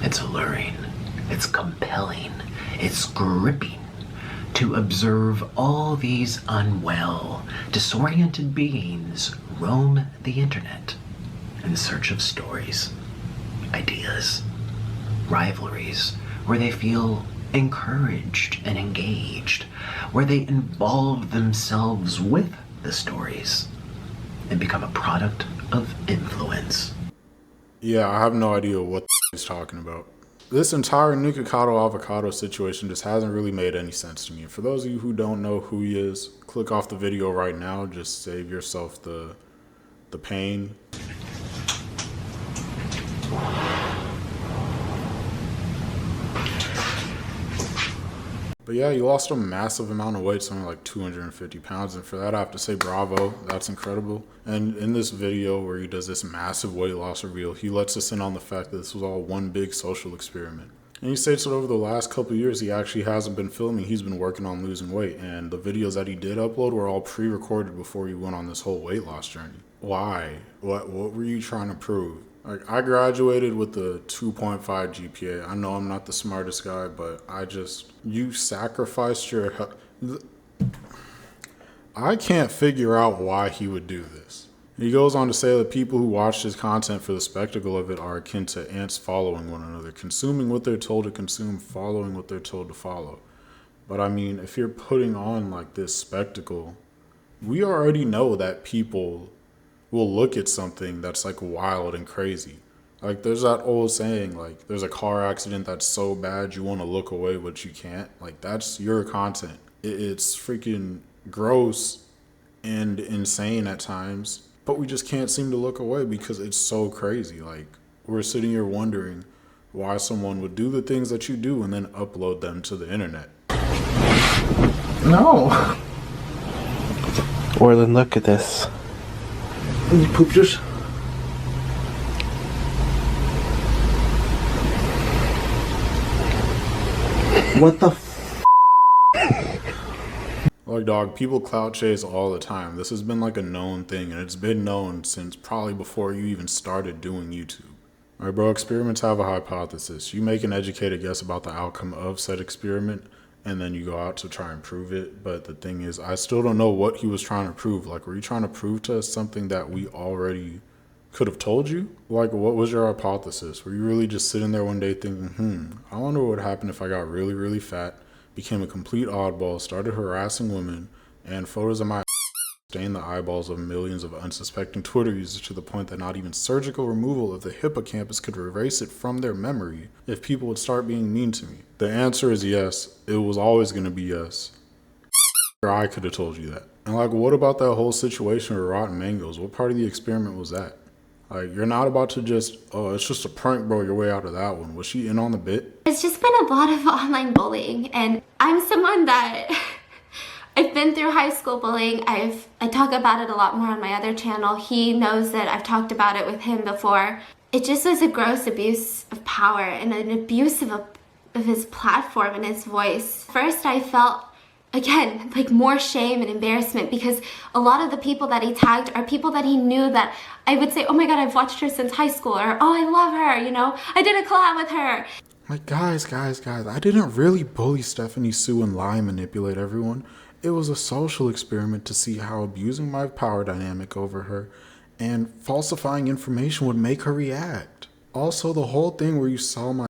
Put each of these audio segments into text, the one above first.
It's alluring, it's compelling, it's gripping to observe all these unwell, disoriented beings roam the internet in search of stories, ideas, rivalries, where they feel encouraged and engaged, where they involve themselves with the stories and become a product of influence. Yeah, I have no idea what he's talking about. This entire Nikocado Avocado situation just hasn't really made any sense to me. For those of you who don't know who he is, click off the video right now. Just save yourself the pain. But yeah, he lost a massive amount of weight, something like 250 pounds. And for that, I have to say bravo. That's incredible. And in this video where he does this massive weight loss reveal, he lets us in on the fact that this was all one big social experiment. And he states that over the last couple of years, he actually hasn't been filming. He's been working on losing weight. And the videos that he did upload were all pre-recorded before he went on this whole weight loss journey. Why? What were you trying to prove? Like, I graduated with a 2.5 GPA. I know I'm not the smartest guy, but you sacrificed your health. I can't figure out why he would do this. He goes on to say that people who watch his content for the spectacle of it are akin to ants following one another, consuming what they're told to consume, following what they're told to follow. But I mean, if you're putting on like this spectacle, we already know that people will look at something that's like wild and crazy. Like there's that old saying, like there's a car accident that's so bad you want to look away but you can't. Like that's your content. It's freaking gross and insane at times, but we just can't seem to look away because it's so crazy. Like we're sitting here wondering why someone would do the things that you do and then upload them to the internet. No. Orlin, look at this. You pooped it? What the Like, dog, people clout chase all the time. This has been like a known thing, and it's been known since probably before you even started doing YouTube. All right, bro, experiments have a hypothesis. You make an educated guess about the outcome of said experiment, and then you go out to try and prove it. But the thing is, I still don't know what he was trying to prove. Like, were you trying to prove to us something that we already could have told you? Like, what was your hypothesis? Were you really just sitting there one day thinking, I wonder what would happen if I got really, really fat, became a complete oddball, started harassing women, and photos of my stained the eyeballs of millions of unsuspecting Twitter users to the point that not even surgical removal of the hippocampus could erase it from their memory if people would start being mean to me? The answer is yes. It was always going to be yes. Or I could have told you that. And like, what about that whole situation with rotten mangoes? What part of the experiment was that? Like, you're not about to just, oh, it's just a prank, bro, your way out of that one. Was she in on the bit? It's just been a lot of online bullying, and I'm someone that I've been through high school bullying. I talk about it a lot more on my other channel. He knows that I've talked about it with him before. It just was a gross abuse of power and an abuse of his platform and his voice. First, I felt, again, like more shame and embarrassment because a lot of the people that he tagged are people that he knew that I would say, oh my God, I've watched her since high school, or oh, I love her, you know, I did a collab with her. Like, guys, I didn't really bully Stephanie Sue and lie and manipulate everyone. It was a social experiment to see how abusing my power dynamic over her and falsifying information would make her react. Also, the whole thing where you saw my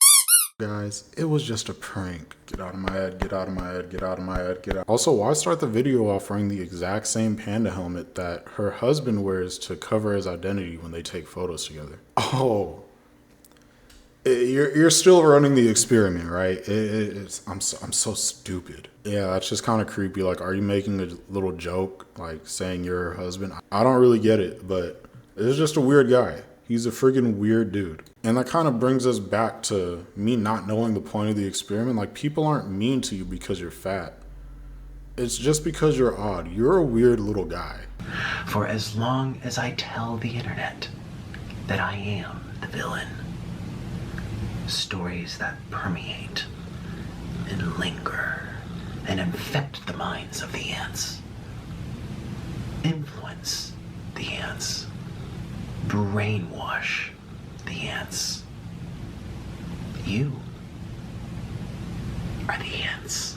guys, it was just a prank. Get out of my head, get out of my head, get out of my head, get out. Also, why start the video off wearing the exact same panda helmet that her husband wears to cover his identity when they take photos together? Oh, you're still running the experiment, right? I'm so stupid. Yeah, that's just kind of creepy. Like, are you making a little joke, like saying you're her husband? I don't really get it, but it's just a weird guy. He's a friggin' weird dude. And that kind of brings us back to me not knowing the point of the experiment. Like, people aren't mean to you because you're fat. It's just because you're odd. You're a weird little guy. For as long as I tell the internet that I am the villain, stories that permeate and linger and infect the minds of the ants, influence the ants, brainwash the ants, You are the ants.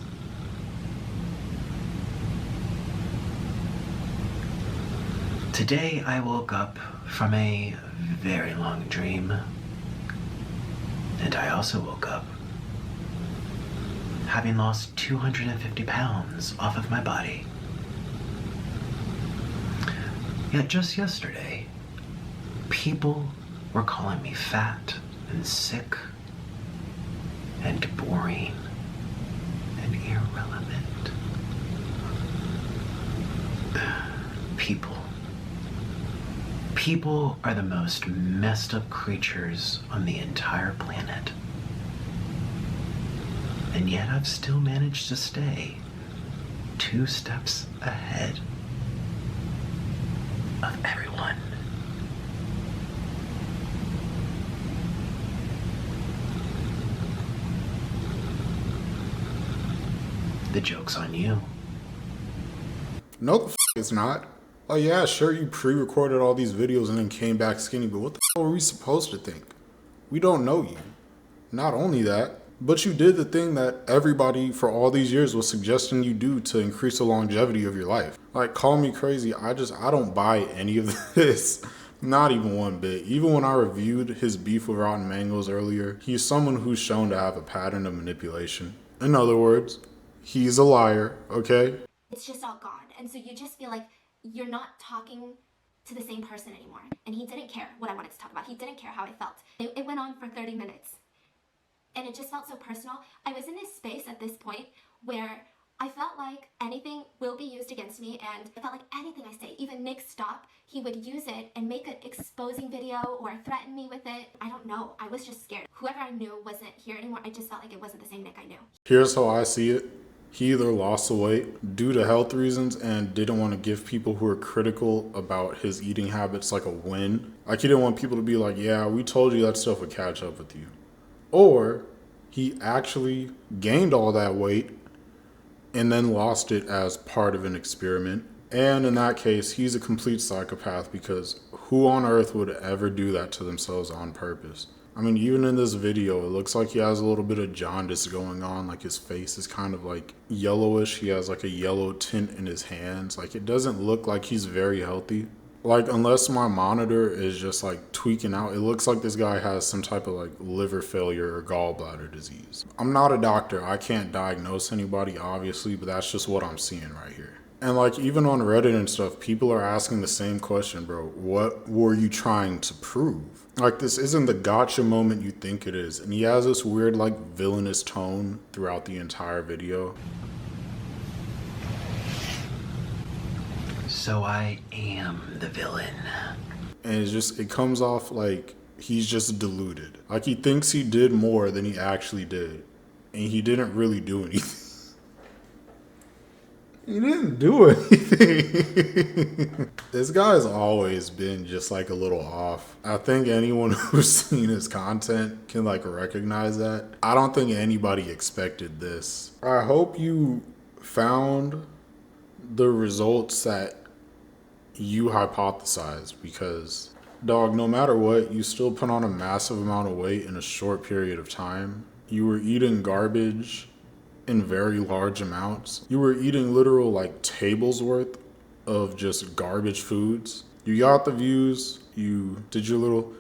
Today I woke up from a very long dream, and I also woke up having lost 250 pounds off of my body. Yet just yesterday, people were calling me fat and sick and boring and irrelevant. People are the most messed up creatures on the entire planet. And yet I've still managed to stay 2 steps ahead of everyone. The joke's on you. No, the f it's not. Oh yeah, sure, you pre-recorded all these videos and then came back skinny, but what the f were we supposed to think? We don't know you. Not only that, but you did the thing that everybody for all these years was suggesting you do to increase the longevity of your life. Like, call me crazy, I don't buy any of this. Not even one bit. Even when I reviewed his beef with rotten mangoes earlier, he's someone who's shown to have a pattern of manipulation. In other words, he's a liar, okay? It's just all gone. And so you just feel like you're not talking to the same person anymore. And he didn't care what I wanted to talk about. He didn't care how I felt. It went on for 30 minutes. And it just felt so personal. I was in this space at this point where I felt like anything will be used against me, and I felt like anything I say, even Nick Stop, he would use it and make an exposing video or threaten me with it. I don't know. I was just scared. Whoever I knew wasn't here anymore. I just felt like it wasn't the same Nick I knew. Here's how I see it. He either lost the weight due to health reasons and didn't want to give people who are critical about his eating habits like a win. Like, he didn't want people to be like, yeah, we told you that stuff would catch up with you. Or he actually gained all that weight and then lost it as part of an experiment. And in that case, he's a complete psychopath, because who on earth would ever do that to themselves on purpose? I mean, even in this video, it looks like he has a little bit of jaundice going on. Like, his face is kind of like yellowish. He has like a yellow tint in his hands. Like, it doesn't look like he's very healthy. Like, unless my monitor is just like tweaking out, it looks like this guy has some type of like liver failure or gallbladder disease. I'm not a doctor. I can't diagnose anybody, obviously, but that's just what I'm seeing right here. And like, even on Reddit and stuff, people are asking the same question, bro. What were you trying to prove? Like, this isn't the gotcha moment you think it is. And he has this weird like villainous tone throughout the entire video. So I am the villain. And it comes off like he's just deluded. Like, he thinks he did more than he actually did. And he didn't really do anything. He didn't do anything. This guy's always been just like a little off. I think anyone who's seen his content can like recognize that. I don't think anybody expected this. I hope you found the results that you hypothesized, because dog, no matter what, you still put on a massive amount of weight in a short period of time. You were eating garbage in very large amounts. You were eating literal like tables worth of just garbage foods. You got the views, you did your little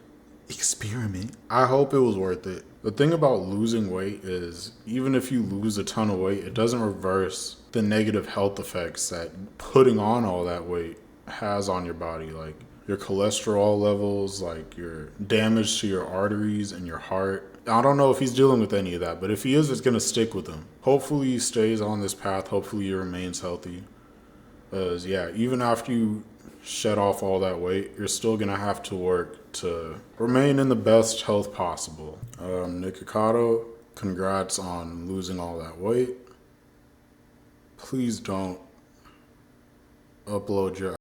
experiment. I hope it was worth it. The thing about losing weight is, even if you lose a ton of weight, it doesn't reverse the negative health effects that putting on all that weight has on your body. Like your cholesterol levels, like your damage to your arteries and your heart. I don't know if he's dealing with any of that, but if he is, it's going to stick with him. Hopefully he stays on this path. Hopefully he remains healthy. Because, yeah, even after you shed off all that weight, you're still going to have to work to remain in the best health possible. Nikocado, congrats on losing all that weight. Please don't upload your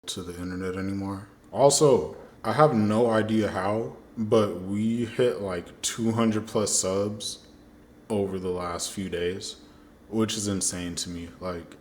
to the internet anymore. Also, I have no idea how, but we hit like 200 plus subs over the last few days, which is insane to me. Like,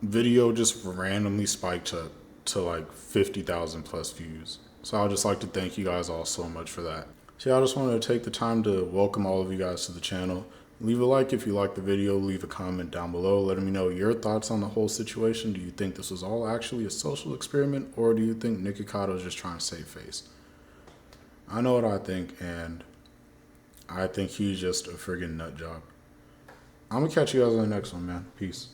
video just randomly spiked up to like 50,000 plus views. So I'd just like to thank you guys all so much for that. So yeah, I just wanted to take the time to welcome all of you guys to the channel. Leave a like if you liked the video, leave a comment down below, letting me know your thoughts on the whole situation. Do you think this was all actually a social experiment, or do you think Nikocado is just trying to save face? I know what I think, and I think he's just a friggin' nut job. I'm gonna catch you guys on the next one, man. Peace.